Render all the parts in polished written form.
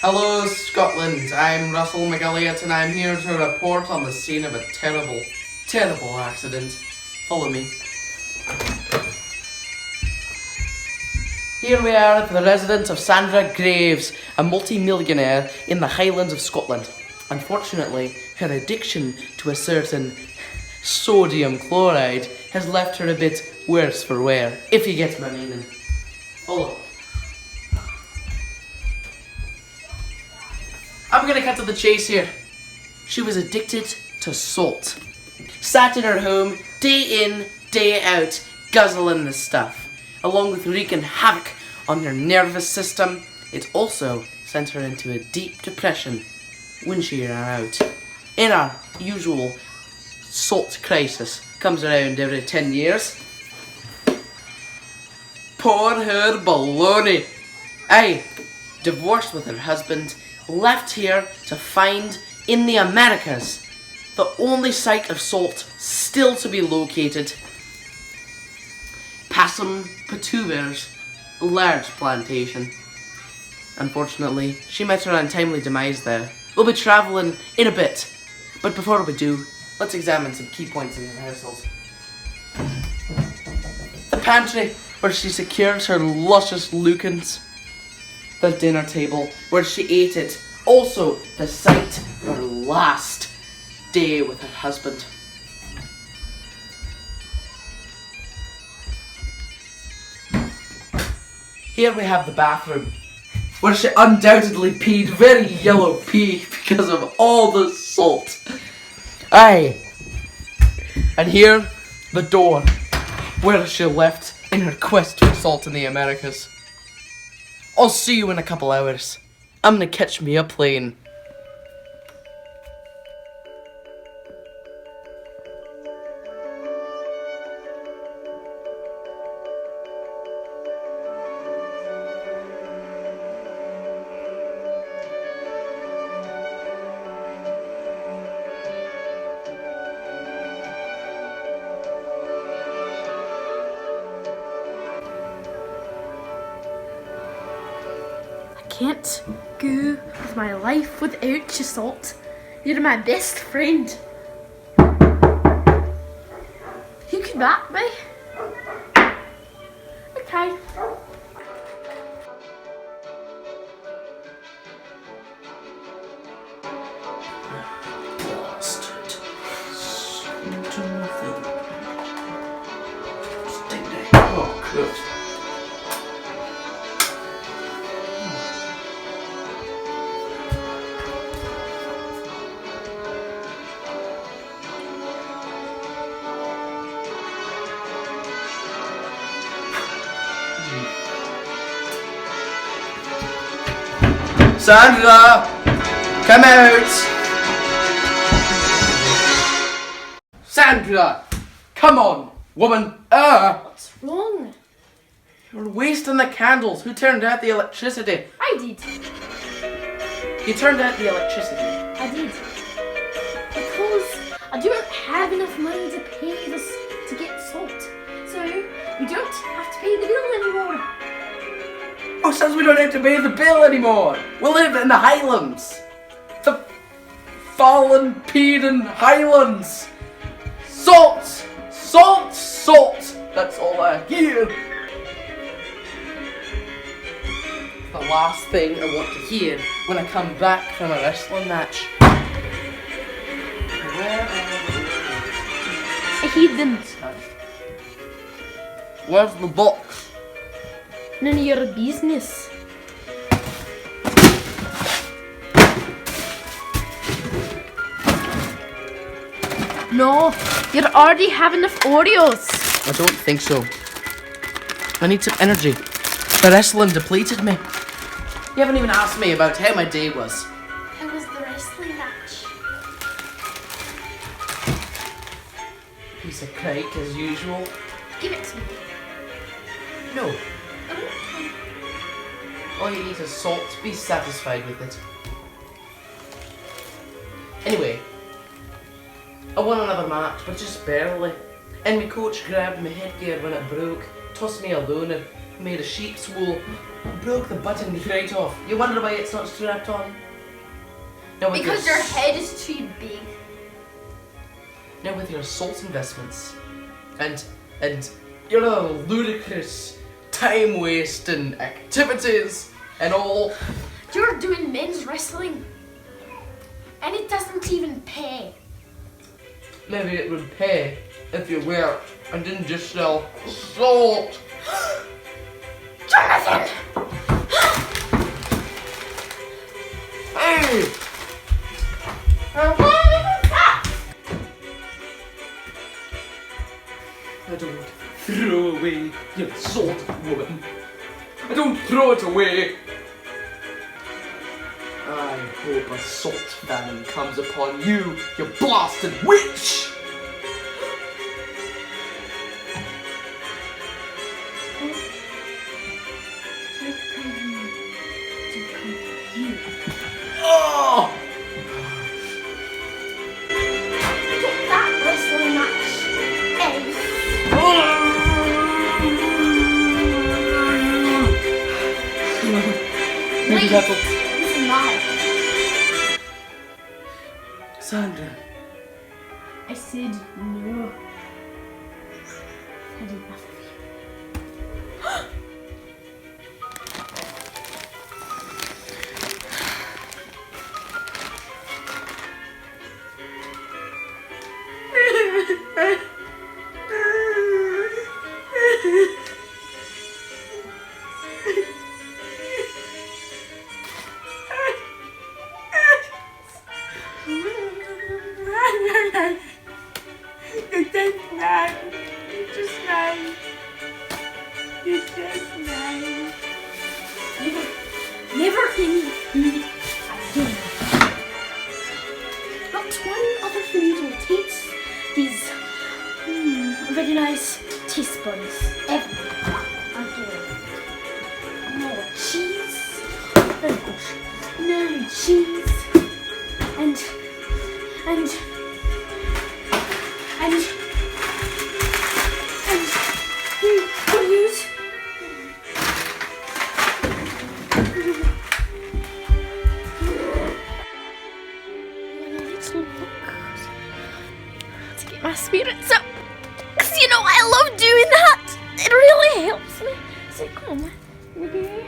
Hello, Scotland. I'm Russell McElliott and I'm here to report on the scene of a terrible, terrible accident. Follow me. Here we are at the residence of Sandra Graves, a multi-millionaire in the Highlands of Scotland. Unfortunately, her addiction to a certain sodium chloride has left her a bit worse for wear, if you get my meaning. Follow. I'm gonna cut to the chase here. She was addicted to salt. Sat in her home, day in, day out, guzzling the stuff. Along with wreaking havoc on her nervous system, it also sent her into a deep depression when she ran out. In our usual salt crisis, comes around every 10 years. Poor her baloney. Aye, divorced with her husband, left here to find in the Americas the only site of salt still to be located, Passam Patuber's large plantation. Unfortunately, she met her untimely demise there. We'll be travelling in a bit, but before we do, let's examine some key points in her household. The pantry, where she secures her luscious lookings. The dinner table, where she ate it. Also, the site of her last day with her husband. Here we have the bathroom, where she undoubtedly peed very yellow pee because of all the salt. Aye. And here, the door, where she left in her quest for salt in the Americas. I'll see you in a couple hours. I'm gonna catch me a plane. Can't go with my life without you, Salt. You're my best friend. Who could that be? Okay. Bastard. Oh, good. Sandra! Come out! Sandra! Come on, woman! What's wrong? You're wasting the candles. Who turned out the electricity? I did. You turned out the electricity. I did. Because I don't have enough money to pay this to get salt. So we don't have to pay the bill anymore. Oh, says we don't have to pay the bill anymore. We live in the Highlands. The fallen, peeding Highlands. Salt! Salt! Salt! That's all I hear. The last thing I want to hear when I come back from a wrestling match. I didn't. Where's the box? None of your business. No, you already have enough Oreos. I don't think so. I need some energy. The wrestling depleted me. You haven't even asked me about how my day was. How was the wrestling match? Piece of cake as usual. Give it to me. No. All you need is salt. Be satisfied with it. Anyway, I won another match, but just barely. And my coach grabbed my headgear when it broke, tossed me a loner, made of sheep's wool. Broke the button right off. You wonder why it's not strapped on? Now with Because your head is too big. Now with your salt investments and your ludicrous time wasting activities and all. You're doing men's wrestling. And it doesn't even pay. Maybe it would pay if you were and didn't just sell salt. Jonathan! Hey! I don't throw away your salt, woman. I don't throw it away. I hope a salt famine comes upon you, you blasted witch! Oh! Get that wrestling match, Maybe that'll... This is not. Sandra. I said no. I did enough of you. Never any food again. Not one other food will taste these very nice taste buds ever again. No cheese. Oh gosh. No cheese. And use to get my spirits up. Because you know I love doing that. It really helps me. So come on. Okay.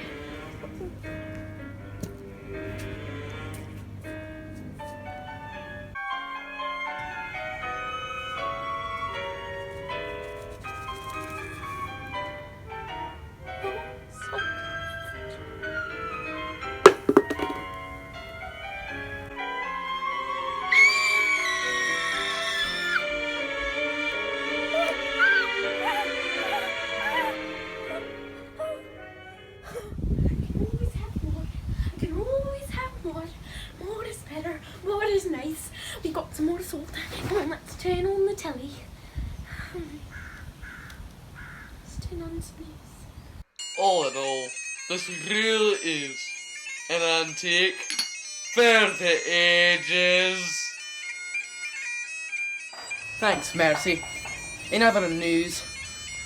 More is better. More is nice. We got some more salt. Come on, let's turn on the telly. Let's turn on space. All in all, this really is an antique for the ages. Thanks, Mercy. In other news,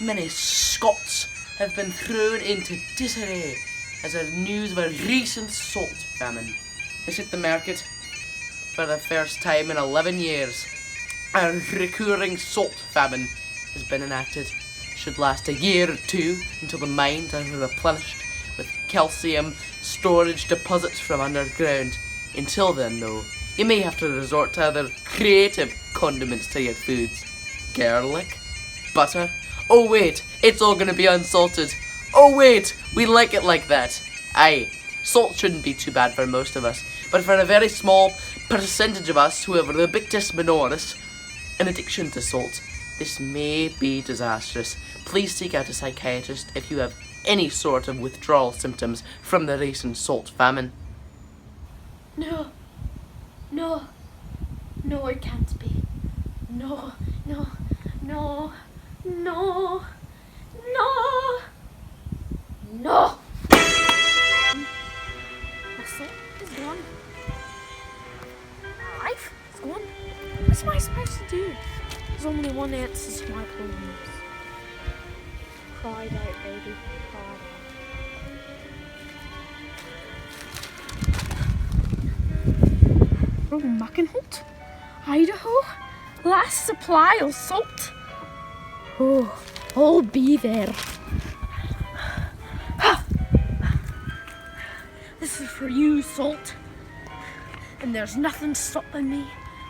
many Scots have been thrown into disarray as a news of a recent salt famine has hit the market. For the first time in 11 years, a recurring salt famine has been enacted. Should last a year or two until the mines are replenished with calcium storage deposits from underground. Until then, though, you may have to resort to other creative condiments to your foods. Garlic, butter. Oh wait, it's all gonna be unsalted. Oh wait, we like it like that. Aye, salt shouldn't be too bad for most of us, but for a very small percentage of us who have the victus minoris, an addiction to salt, this may be disastrous. Please seek out a psychiatrist if you have any sort of withdrawal symptoms from the recent salt famine. No, it can't be. No. My salt is gone. My life is gone. What am I supposed to do? There's only one answer to my problems. Hide out, baby. Hide out. Oh, Mackenholt, Idaho. Last supply of salt. Oh, I'll be there. This is for you, Salt. And there's nothing stopping me,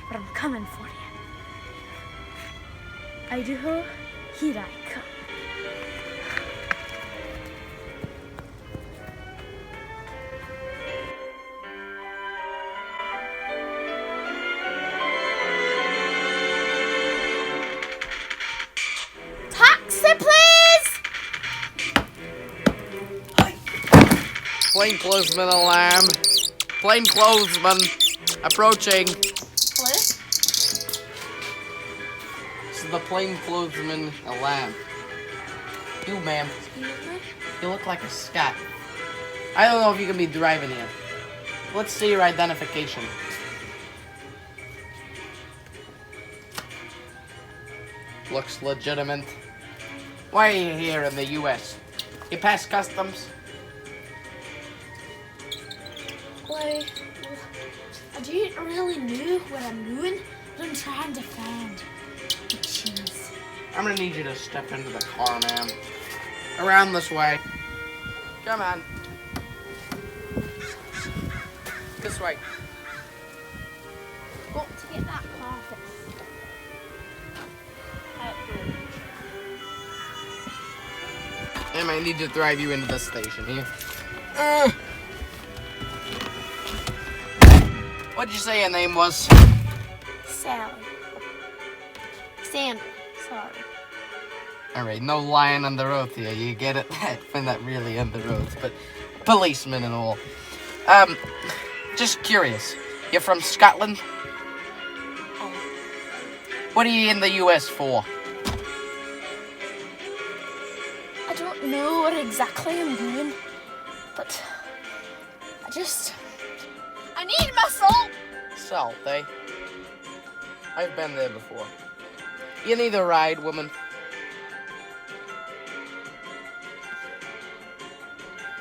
but I'm coming for you. Idaho, here I come. Taxi, please! Plainclothesman alarm. Plainclothesman approaching. Hello? This is the plainclothesman alarm. You, ma'am. Excuse me? You look like a scat. I don't know if you can be driving here. Let's see your identification. Looks legitimate. Why are you here in the US? You passed customs? Well, I don't really know what I'm doing, but I'm trying to find the cheese. I'm gonna need you to step into the car, ma'am. Around this way. Come on. This way. Got to get that carpet. I might need to drive you into the station here. What'd you say your name was? Sally. Sandra, sorry. Alright, no lying under oath here, you get it? I find that really under oath, but policemen and all. Just curious, you're from Scotland? What are you in the US for? I don't know what exactly I'm doing, but I need my salt! Salt, eh? I've been there before. You need a ride, woman.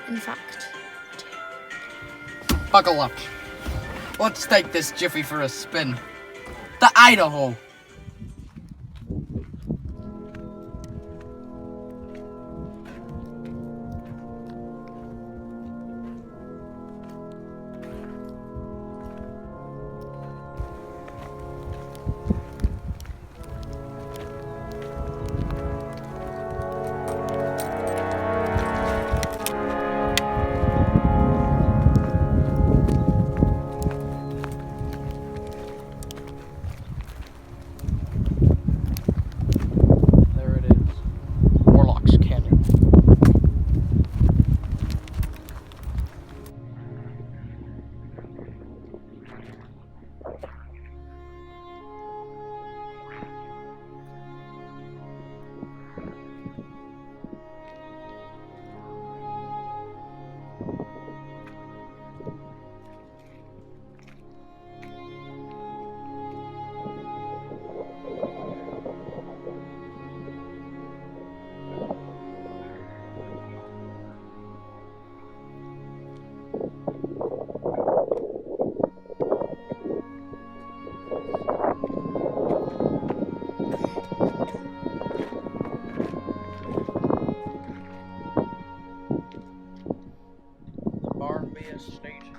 In fact, Buckle up. Let's take this jiffy for a spin. To Idaho. Station.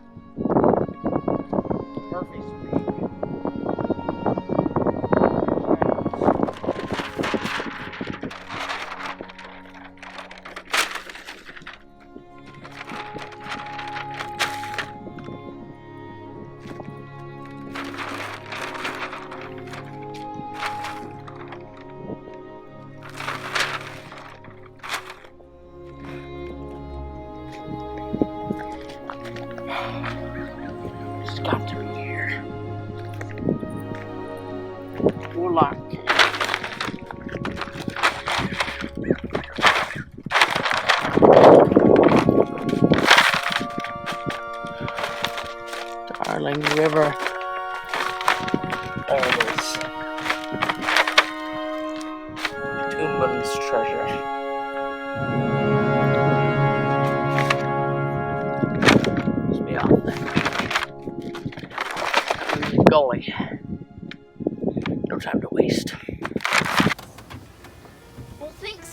Murphy Street. It's got to be here. We're locked. Darling River. Always. Tombman's treasure.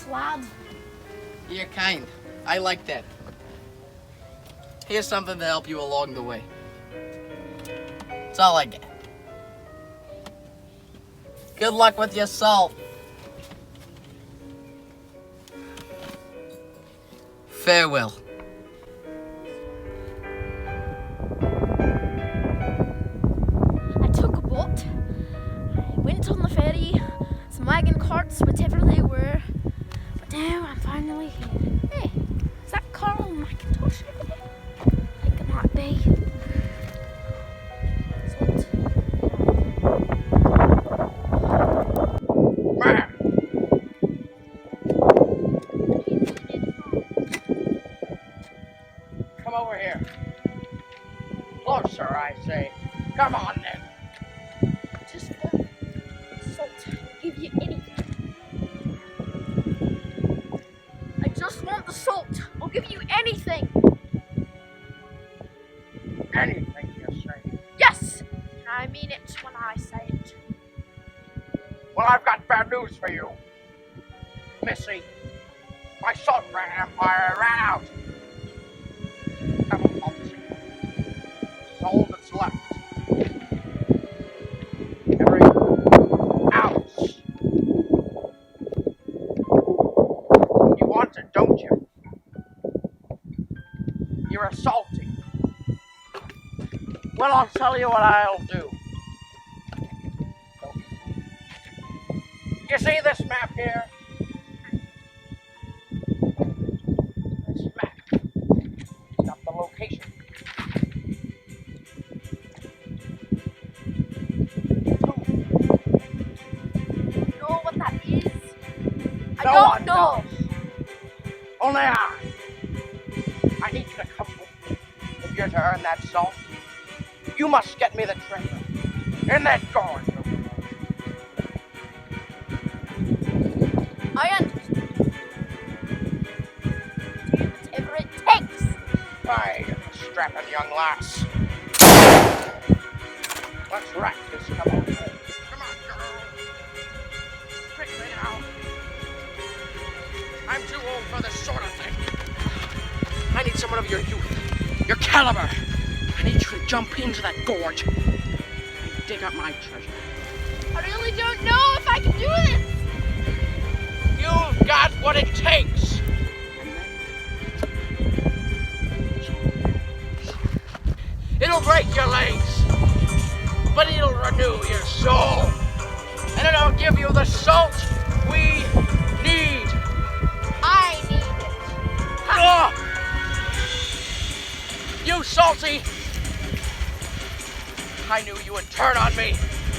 Thanks, lad. You're kind. I like that. Here's something to help you along the way. That's all I get. Good luck with your salt. Farewell. I took a boat. I went on the ferry, some wagon carts, whatever they were. But now I'm finally here. Hey, is that Carl McIntosh over there? I think it might be. Salt. Come over here. Closer, I say. Come on, then. Just for salt. I'll give you anything. I just want the salt. I'll give you anything. Anything you say. Yes! I mean it when I say it. Well, I've got bad news for you. Missy, my salt brand empire ran out. Have a policy. It's all that's left. Every ounce. You want it, don't you? You're a salty. Well, I'll tell you what I'll do. You see this map here? This map. It's got the location. You know what that is? I No don't one know. knows. Only I need you to come with me. If you're to earn that salt, you must get me the treasure in that gorge. I understand. Do whatever it takes. Aye, strapping young lass. Let's rack this come on. Come on, girl. Quickly now. I'm too old for this sort of thing. I need someone of your youth, your caliber. I need you to jump into that gorge and dig up my treasure. I really don't know if I can do this. You've got what it takes. It'll break your legs, but it'll renew your soul. And it'll give you the salt we need. I need it. Ah! You salty! I knew you would turn on me.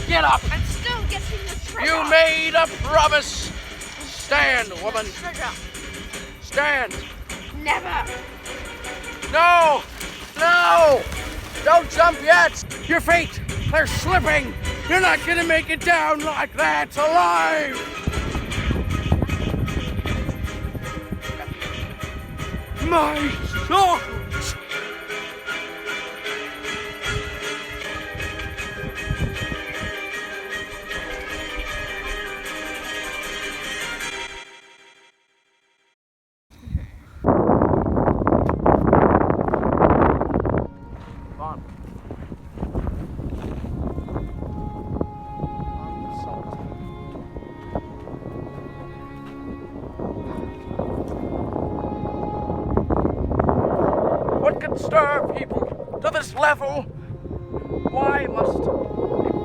Get up! I'm still getting the treasure. You made a promise. Stand, woman. Treasure. Stand. Never. No! No! Don't jump yet! Your feet, they're slipping! You're not gonna make it down like that alive! My soul! What can stir people to this level? Why must they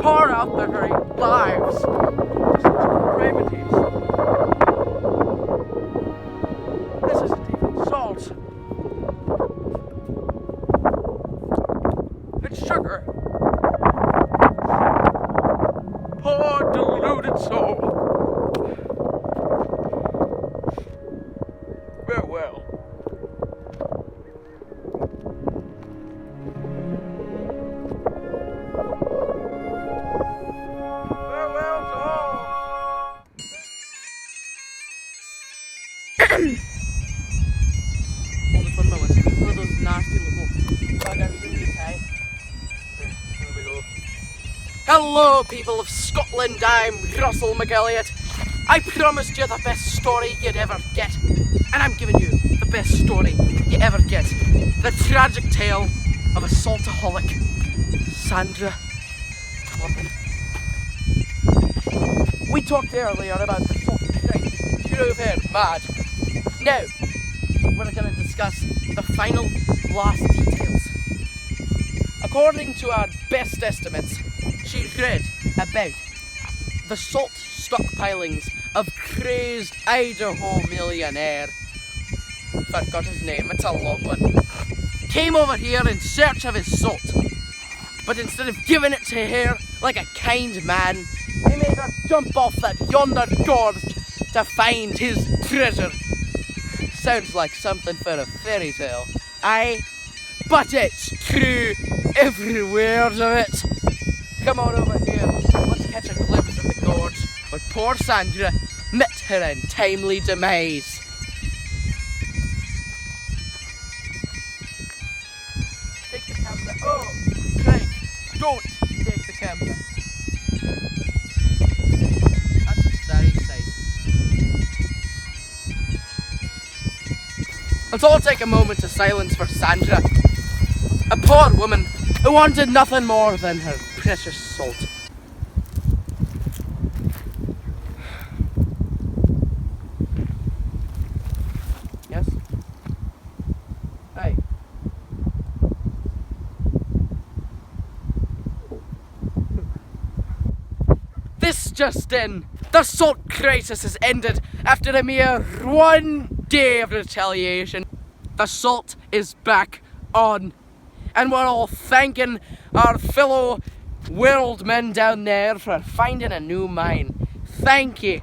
pour out their very lives for such depravities? This isn't even salt. It's sugar. Poor deluded soul. Farewell. Farewell to all. Hold it for a moment. One of those nasty little buggers in the tie. There we go. Hello, people of Scotland. I'm Russell McElliot. I promised you the best story you'd ever get. And I'm giving you the best story you ever get. The tragic tale of a saltaholic, Sandra Clumpin. We talked earlier about the salt crisis. You've heard mad. Now, we're going to discuss the final last details. According to our best estimates, she read about the salt stockpilings of crazed Idaho millionaire. Forgot his name, it's a long one. Came over here in search of his salt. But instead of giving it to her like a kind man, he made her jump off that yonder gorge to find his treasure. Sounds like something for a fairy tale. Aye, but it's true, every word of it. Come on over here, let's catch a glimpse of the gorge where poor Sandra met her untimely demise. Take the camera. Oh, Craig, don't take the camera. That's a sorry sight. Let's all take a moment of silence for Sandra, a poor woman who wanted nothing more than her precious salt. Yes? Hey. This just in. The salt crisis has ended after a mere 1 day of retaliation. The salt is back on. And we're all thanking our fellow world men down there for finding a new mine. Thank you.